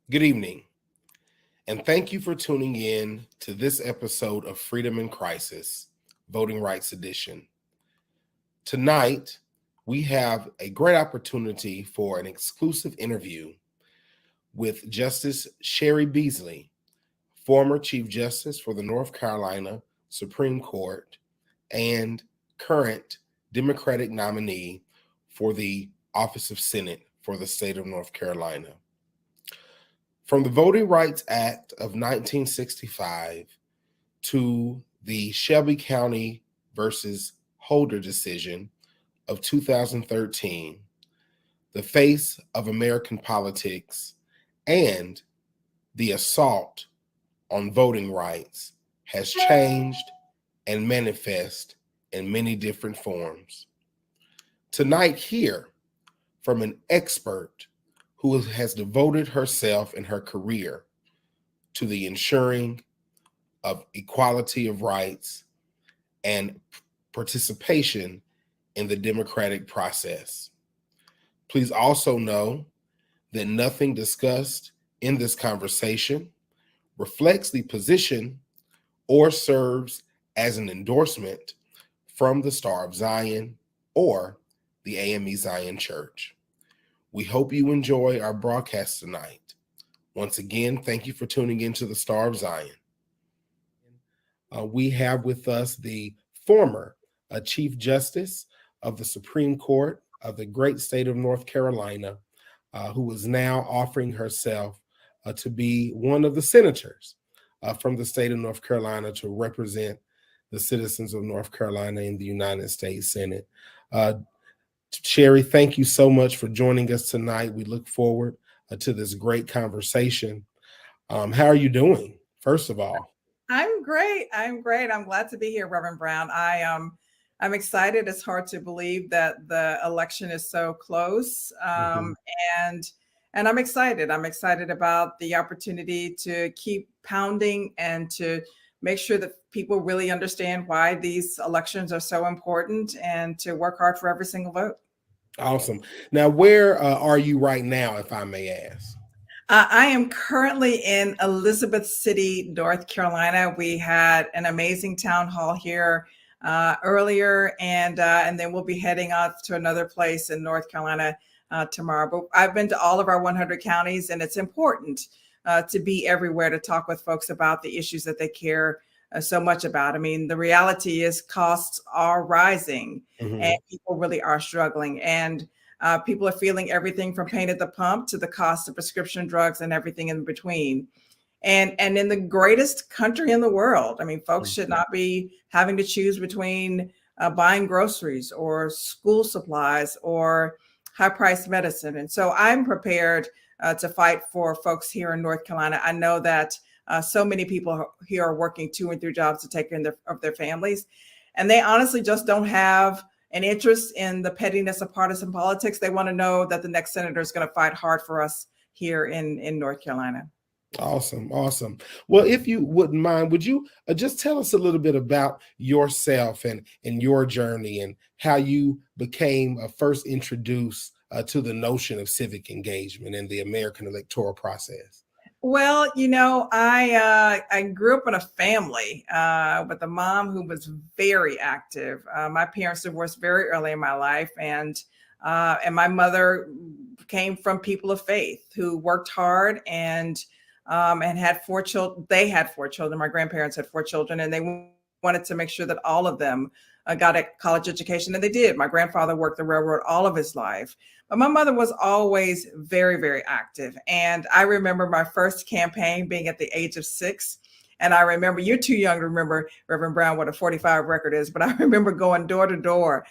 Good evening, and thank you for tuning in to this episode of Freedom in Crisis, Voting Rights Edition. Tonight, we have a great opportunity for an exclusive interview with Justice Cheri Beasley, former Chief Justice for the North Carolina Supreme Court and current Democratic nominee for the Office of Senate for the state of North Carolina. From the Voting Rights Act of 1965 to the Shelby County versus Holder decision of 2013, the face of American politics and the assault on voting rights has changed and manifest in many different forms. Tonight, hear from an expert who has devoted herself and her career to the ensuring of equality of rights and participation in the democratic process. Please also know that nothing discussed in this conversation reflects the position or serves as an endorsement from the Star of Zion or the AME Zion Church. We hope you enjoy our broadcast tonight. Once again, thank you for tuning into the Star of Zion. We have with us the former Chief Justice of the Supreme Court of the great state of North Carolina, who is now offering herself to be one of the senators from the state of North Carolina to represent the citizens of North Carolina in the United States Senate. Cheri, thank you so much for joining us tonight. We look forward to this great conversation. How are you doing, first of all? I'm great. I'm glad to be here, Reverend Brown. I'm excited. It's hard to believe that the election is so close. And I'm excited. I'm excited about the opportunity to keep pounding and to make sure that people really understand why these elections are so important and to work hard for every single vote. Awesome. Now, where are you right now, if I may ask? I am currently in Elizabeth City, North Carolina. We had an amazing town hall here earlier, and then we'll be heading off to another place in North Carolina tomorrow. But I've been to all of our 100 counties, and it's important to be everywhere to talk with folks about the issues that they care so much about. I mean, the reality is costs are rising and people really are struggling. And people are feeling everything from pain at the pump to the cost of prescription drugs and everything in between. And in the greatest country in the world, I mean, folks should not be having to choose between buying groceries or school supplies or high-priced medicine. And so I'm prepared to fight for folks here in North Carolina. I know that so many people here are working 2 and 3 jobs to take care of their families, and they honestly just don't have an interest in the pettiness of partisan politics. They want to know that the next senator is going to fight hard for us here in North Carolina. Awesome. Well, if you wouldn't mind, would you just tell us a little bit about yourself and your journey and how you became first introduced to the notion of civic engagement in the American electoral process? Well, you know, I grew up in a family with a mom who was very active. My parents divorced very early in my life, and my mother came from people of faith who worked hard and had 4 children. They had 4 children. My grandparents had 4 children, and they wanted to make sure that all of them got a college education, and they did. My grandfather worked the railroad all of his life. But my mother was always very, very active. And I remember my first campaign being at the age of 6. And I remember, you're too young to remember, Reverend Brown, what a 45 record is. But I remember going door to door,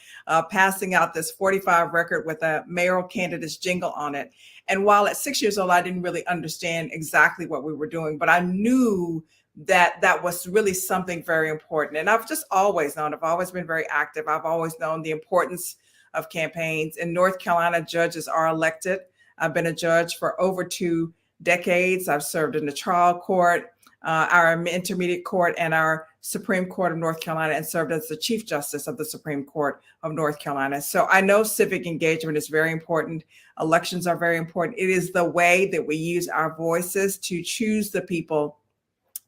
passing out this 45 record with a mayoral candidate's jingle on it. And while at 6 years old, I didn't really understand exactly what we were doing, but I knew that that was really something very important. And I've just always known, I've always been very active. I've always known the importance of campaigns. In North Carolina, judges are elected. I've been a judge for over 2 decades. I've served in the trial court. our intermediate court and our Supreme Court of North Carolina, and served as the Chief Justice of the Supreme Court of North Carolina. So I know civic engagement is very important. Elections are very important. It is the way that we use our voices to choose the people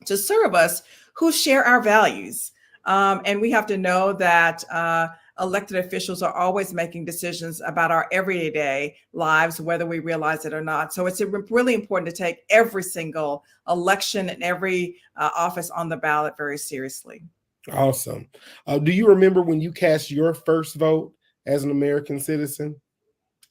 to serve us who share our values. And we have to know that elected officials are always making decisions about our everyday lives, whether we realize it or not. So it's really important to take every single election and every office on the ballot very seriously. Awesome. Do you remember when you cast your first vote as an American citizen?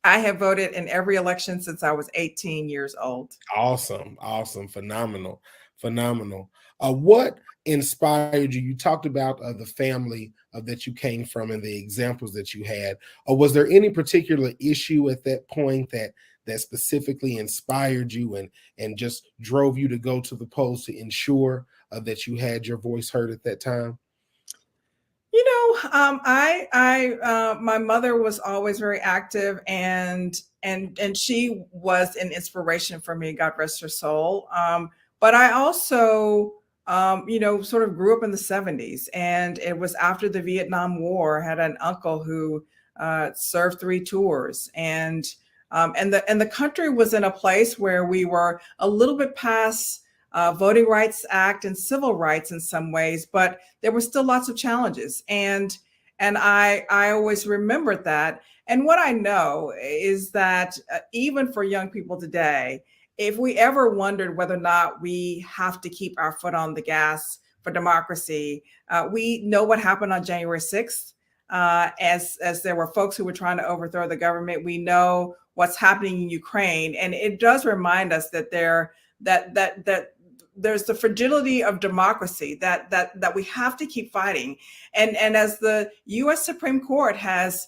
I have voted in every election since I was 18 years old. Awesome. Awesome. Phenomenal. Phenomenal. What inspired you? You talked about the family that you came from and the examples that you had. Was there any particular issue at that point that specifically inspired you and just drove you to go to the polls to ensure that you had your voice heard at that time? You know, my mother was always very active, and she was an inspiration for me. God rest her soul. But I also, sort of grew up in the 70s, and it was after the Vietnam War. I had an uncle who served 3 tours, and the country was in a place where we were a little bit past Voting Rights Act and civil rights in some ways, but there were still lots of challenges. And I always remembered that. And what I know is that even for young people today, if we ever wondered whether or not we have to keep our foot on the gas for democracy, we know what happened on January 6th. As there were folks who were trying to overthrow the government. We know what's happening in Ukraine, and it does remind us that there's the fragility of democracy that we have to keep fighting. And as the U.S. Supreme Court has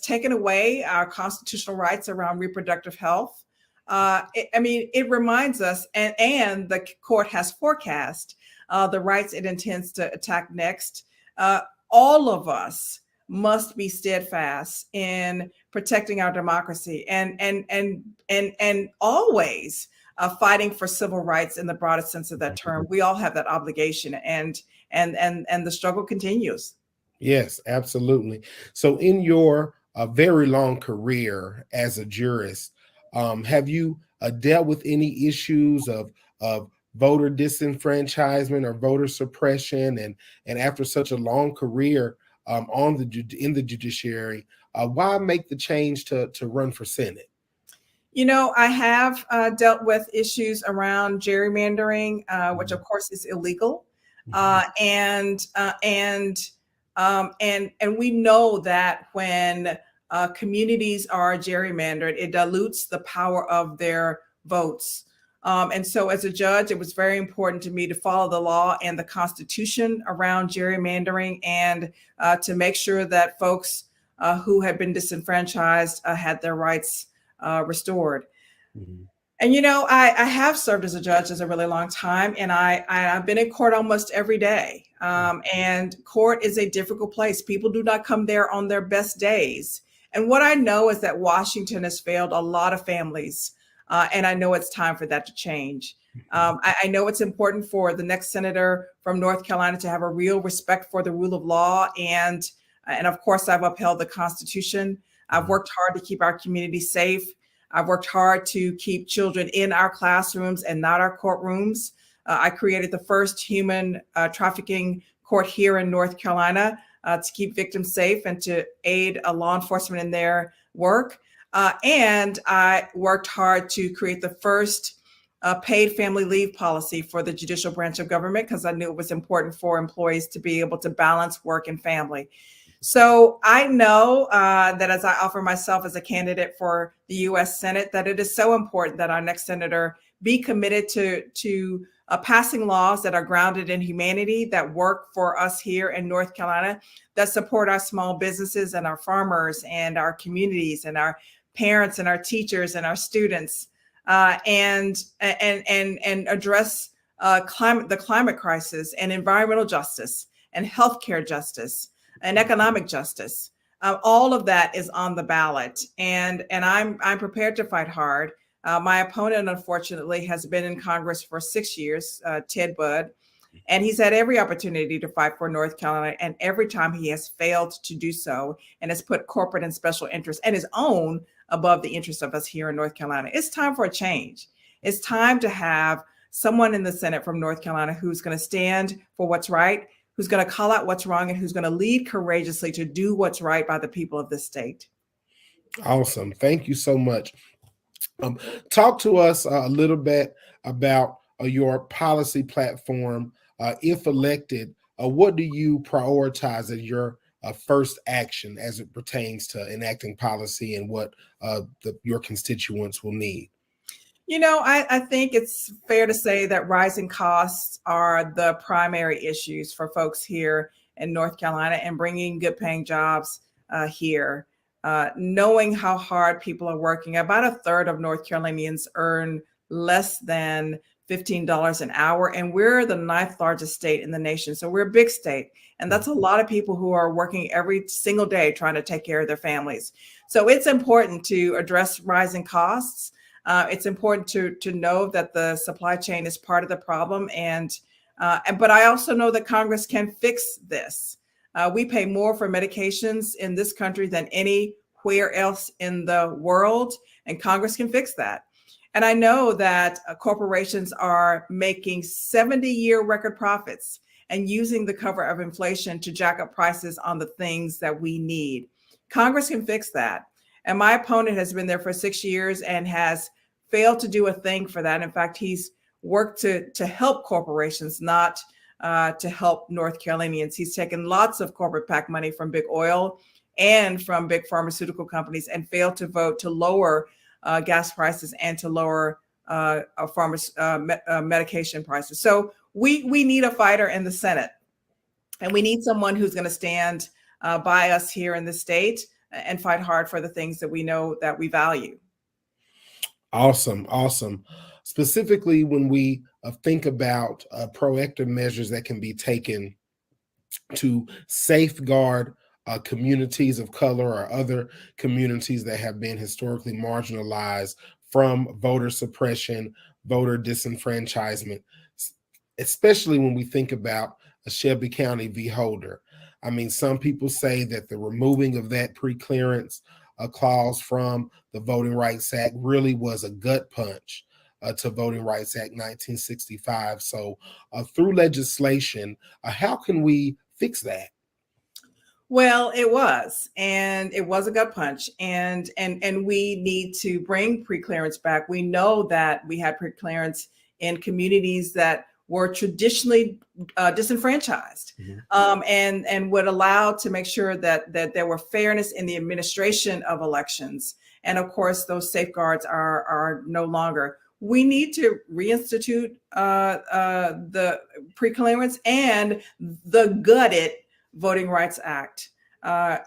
taken away our constitutional rights around reproductive health, it reminds us, and the court has forecast the rights it intends to attack next. All of us must be steadfast in protecting our democracy and always fighting for civil rights in the broadest sense of that term. We all have that obligation, and the struggle continues. Yes, absolutely. So in your very long career as a jurist, have you dealt with any issues of voter disenfranchisement or voter suppression? And after such a long career in the judiciary, why make the change to run for Senate? You know, I have dealt with issues around gerrymandering, which of course is illegal, and we know that when communities are gerrymandered, it dilutes the power of their votes. And so, as a judge, it was very important to me to follow the law and the Constitution around gerrymandering, and to make sure that folks who had been disenfranchised had their rights restored. Mm-hmm. And, you know, I have served as a judge as a really long time, and I've been in court almost every day. And court is a difficult place. People do not come there on their best days. And what I know is that Washington has failed a lot of families. And I know it's time for that to change. I know it's important for the next senator from North Carolina to have a real respect for the rule of law. And of course, I've upheld the Constitution. I've worked hard to keep our community safe. I've worked hard to keep children in our classrooms and not our courtrooms. I created the first human trafficking court here in North Carolina to keep victims safe and to aid law enforcement in their work. And I worked hard to create the first paid family leave policy for the judicial branch of government, because I knew it was important for employees to be able to balance work and family. So I know that as I offer myself as a candidate for the U.S. Senate, that it is so important that our next senator be committed to passing laws that are grounded in humanity, that work for us here in North Carolina, that support our small businesses and our farmers and our communities and our parents and our teachers and our students, and address the climate crisis and environmental justice and healthcare justice and economic justice. All of that is on the ballot, and I'm prepared to fight hard My opponent, unfortunately, has been in Congress for 6 years, Ted Budd, and he's had every opportunity to fight for North Carolina. And every time he has failed to do so and has put corporate and special interests and his own above the interests of us here in North Carolina. It's time for a change. It's time to have someone in the Senate from North Carolina who's going to stand for what's right, who's going to call out what's wrong, and who's going to lead courageously to do what's right by the people of this state. Awesome. Thank you so much. Talk to us a little bit about your policy platform. If elected, what do you prioritize as your first action as it pertains to enacting policy and what your constituents will need? I think it's fair to say that rising costs are the primary issues for folks here in North Carolina, and bringing good paying jobs here. Knowing how hard people are working, about a third of North Carolinians earn less than $15 an hour, and we're the 9th largest state in the nation. So we're a big state, and that's a lot of people who are working every single day trying to take care of their families. So it's important to address rising costs. It's important to know that the supply chain is part of the problem, but I also know that Congress can fix this. We pay more for medications in this country than anywhere else in the world, and Congress can fix that. And I know that corporations are making 70-year record profits and using the cover of inflation to jack up prices on the things that we need. Congress can fix that. And my opponent has been there for 6 years and has failed to do a thing for that. In fact, he's worked to help corporations, not to help North Carolinians. He's taken lots of corporate PAC money from big oil and from big pharmaceutical companies and failed to vote to lower gas prices and to lower medication prices. So we need a fighter in the Senate, and we need someone who's going to stand by us here in the state and fight hard for the things that we know that we value. Awesome. Specifically, when we think about proactive measures that can be taken to safeguard communities of color or other communities that have been historically marginalized from voter suppression, voter disenfranchisement, especially when we think about Shelby County v. Holder. I mean, some people say that the removing of that preclearance clause from the Voting Rights Act really was a gut punch to Voting Rights Act 1965. So through legislation, how can we fix that? Well, it was a gut punch, and we need to bring preclearance back. We know that we had preclearance in communities that were traditionally disenfranchised, and would allow to make sure that there were fairness in the administration of elections. And of course, those safeguards are no longer. We need to reinstitute the preclearance and the gutted Voting Rights Act. And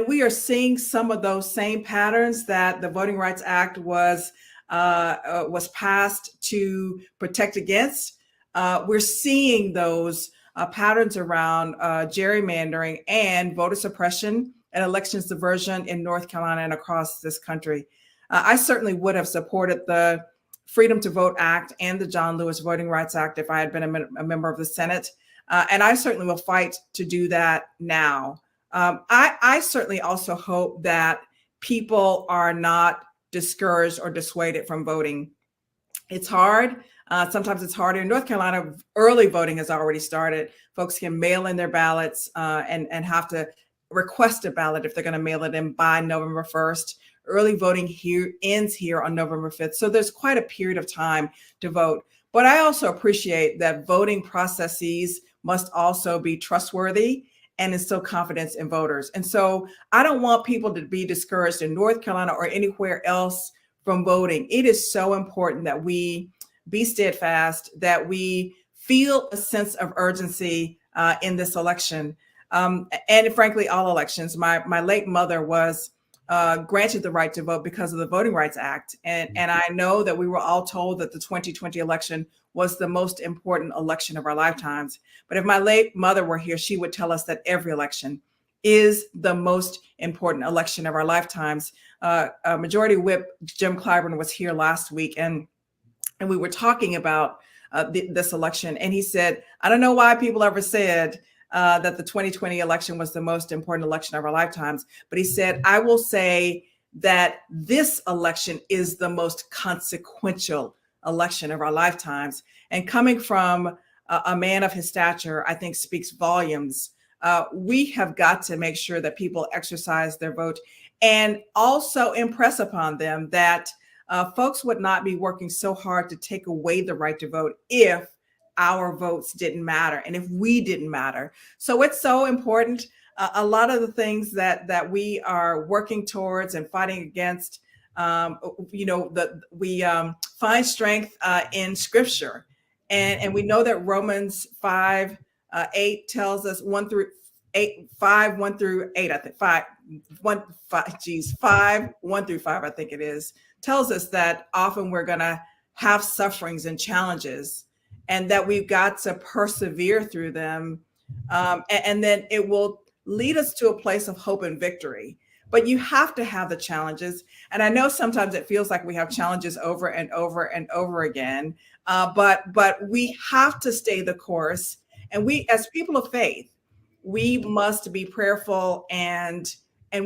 we are seeing some of those same patterns that the Voting Rights Act was passed to protect against. We're seeing those patterns around gerrymandering and voter suppression and elections diversion in North Carolina and across this country. I certainly would have supported the Freedom to Vote Act and the John Lewis Voting Rights Act if I had been a member of the Senate. And I certainly will fight to do that now. I certainly also hope that people are not discouraged or dissuaded from voting. It's hard. Sometimes it's harder. In North Carolina, early voting has already started. Folks can mail in their ballots and have to request a ballot if they're going to mail it in by November 1st. Early voting here ends here on November 5th. So there's quite a period of time to vote. But I also appreciate that voting processes must also be trustworthy and instill confidence in voters. And so I don't want people to be discouraged in North Carolina or anywhere else from voting. It is so important that we be steadfast, that we feel a sense of urgency in this election. And frankly, all elections. My late mother was granted the right to vote because of the Voting Rights Act. And I know that we were all told that the 2020 election was the most important election of our lifetimes. But if my late mother were here, she would tell us that every election is the most important election of our lifetimes. Majority Whip Jim Clyburn was here last week, and we were talking about this election, and he said, I don't know why people ever said that the 2020 election was the most important election of our lifetimes, but he said, I will say that this election is the most consequential election of our lifetimes. And coming from a man of his stature, I think speaks volumes. We have got to make sure that people exercise their vote, and also impress upon them that folks would not be working so hard to take away the right to vote if our votes didn't matter and if we didn't matter. So it's so important. A lot of the things that we are working towards and fighting against, we find strength in Scripture, and we know that Romans 5:8 tells us 1 through 8, 5, 1 through 8, I think 5, 1, 5, geez, 5, 1 through 5, I think it is, tells us that often we're going to have sufferings and challenges, and that we've got to persevere through them. And then it will lead us to a place of hope and victory. But you have to have the challenges. And I know sometimes it feels like we have challenges over and over and over again. But we have to stay the course. And we, as people of faith, we must be prayerful, and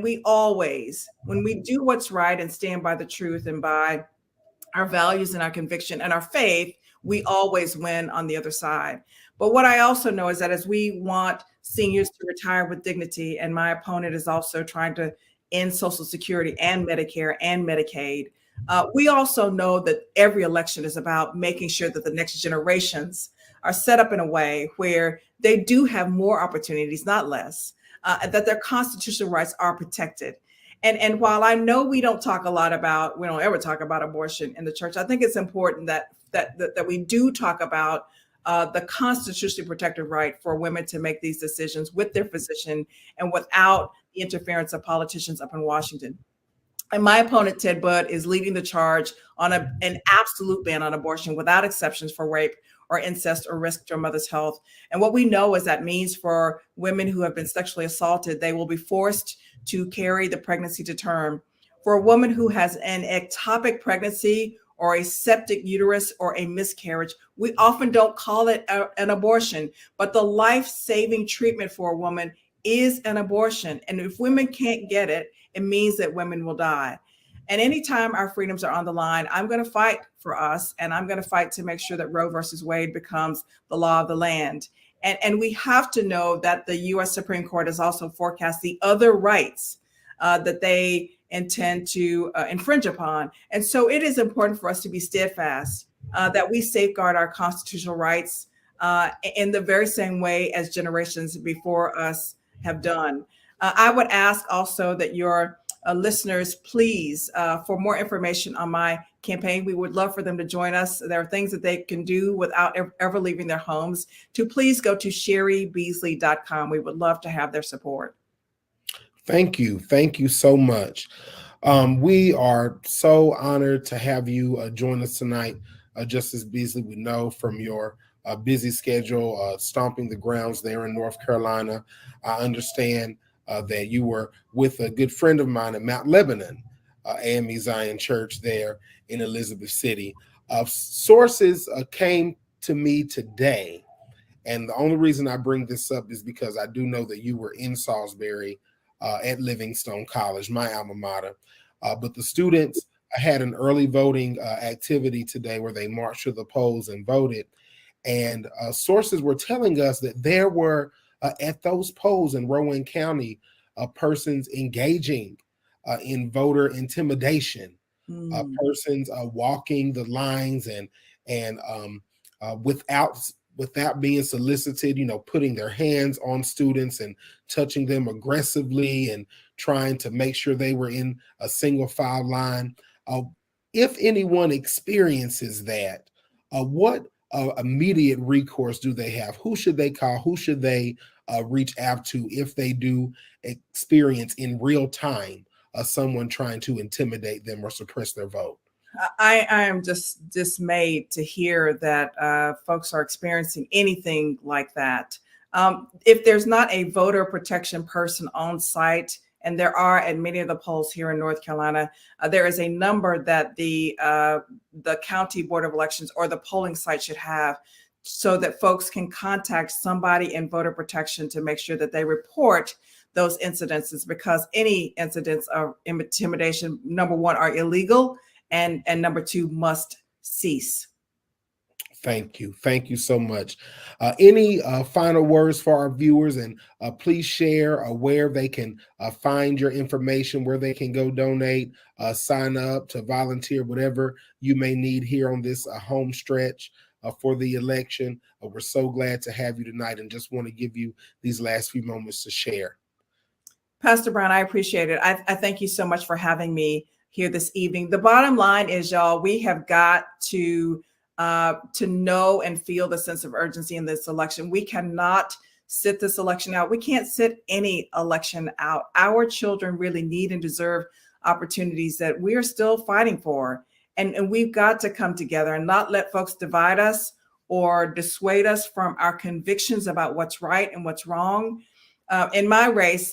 we always, when we do what's right and stand by the truth and by our values and our conviction and our faith, we always win on the other side. But what I also know is that as we want seniors to retire with dignity, and my opponent is also trying to end Social Security and Medicare and Medicaid, we also know that every election is about making sure that the next generations are set up in a way where they do have more opportunities, not less, that their constitutional rights are protected. And while I know we don't ever talk about abortion in the church, I think it's important that we do talk about the constitutionally protected right for women to make these decisions with their physician and without the interference of politicians up in Washington. And my opponent, Ted Budd, is leading the charge on an absolute ban on abortion without exceptions for rape or incest or risk to a mother's health. And what we know is that means for women who have been sexually assaulted, they will be forced to carry the pregnancy to term. For a woman who has an ectopic pregnancy or a septic uterus or a miscarriage, we often don't call it an abortion, but the life-saving treatment for a woman is an abortion. And if women can't get it, it means that women will die. And anytime our freedoms are on the line, I'm going to fight for us, and I'm going to fight to make sure that Roe versus Wade becomes the law of the land. And we have to know that the U.S. Supreme Court has also forecast the other rights that they intend to infringe upon. And so it is important for us to be steadfast, that we safeguard our constitutional rights in the very same way as generations before us have done. I would ask also that your listeners, please, for more information on my campaign, we would love for them to join us. There are things that they can do without ever leaving their homes, to please go to CheriBeasley.com. We would love to have their support. Thank you. Thank you so much. We are so honored to have you join us tonight, Justice Beasley. We know from your busy schedule, stomping the grounds there in North Carolina. I understand that you were with a good friend of mine at Mount Lebanon, AME Zion Church there in Elizabeth City. Sources came to me today, and the only reason I bring this up is because I do know that you were in Salisbury at Livingstone College, my alma mater. But the students had an early voting activity today where they marched to the polls and voted. And sources were telling us that there were at those polls in Rowan County persons engaging in voter intimidation, persons walking the lines and without being solicited, putting their hands on students and touching them aggressively and trying to make sure they were in a single file line. If anyone experiences that, what immediate recourse do they have? Who should they call? Who should they reach out to if they do experience in real time someone trying to intimidate them or suppress their vote? I am just dismayed to hear that folks are experiencing anything like that. If there's not a voter protection person on site, and there are at many of the polls here in North Carolina, there is a number that the county board of elections or the polling site should have, so that folks can contact somebody in voter protection to make sure that they report those incidences, because any incidents of intimidation, number one, are illegal, and number two, must cease. Thank you. Thank you so much. Any final words for our viewers? And please share where they can find your information, where they can go donate, sign up to volunteer, whatever you may need here on this home stretch for the election. We're so glad to have you tonight, and just want to give you these last few moments to share. Pastor Brown, I appreciate it. I thank you so much for having me here this evening. The bottom line is, y'all, we have got to know and feel the sense of urgency in this election. We cannot sit this election out. We can't sit any election out. Our children really need and deserve opportunities that we are still fighting for. And we've got to come together and not let folks divide us or dissuade us from our convictions about what's right and what's wrong. In my race,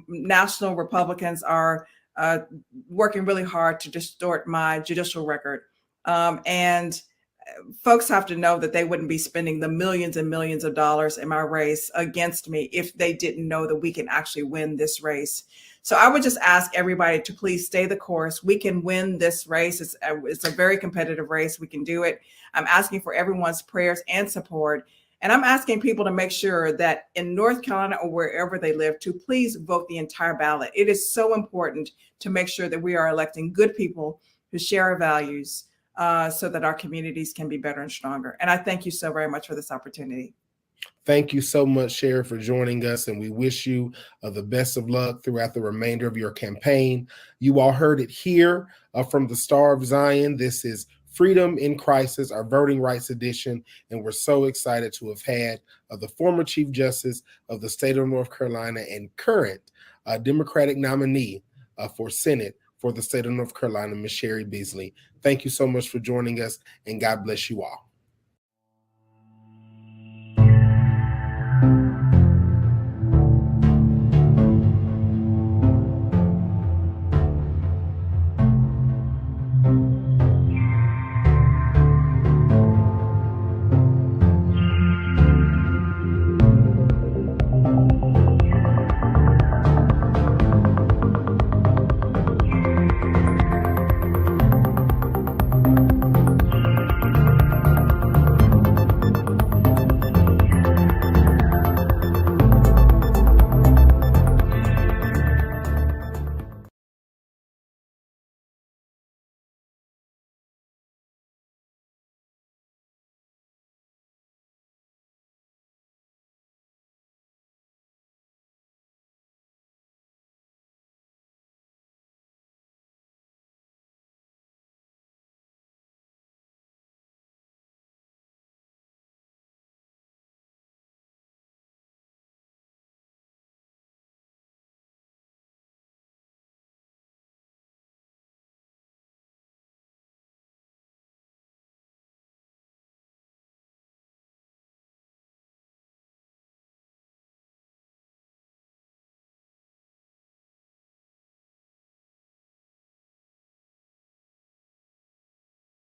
national Republicans are working really hard to distort my judicial record. And folks have to know that they wouldn't be spending the millions and millions of dollars in my race against me if they didn't know that we can actually win this race. So I would just ask everybody to please stay the course. We can win this race. It's a very competitive race. We can do it. I'm asking for everyone's prayers and support. And I'm asking people to make sure that in North Carolina or wherever they live, to please vote the entire ballot. It is so important to make sure that we are electing good people who share our values, so that our communities can be better and stronger. And I thank you so very much for this opportunity. Thank you so much, Cheri, for joining us, and we wish you the best of luck throughout the remainder of your campaign. You all heard it here from the Star of Zion. This is Freedom in Crisis, our voting rights edition, and we're so excited to have had the former Chief Justice of the state of North Carolina and current Democratic nominee for Senate for the state of North Carolina, Ms. Cheri Beasley. Thank you so much for joining us, and God bless you all.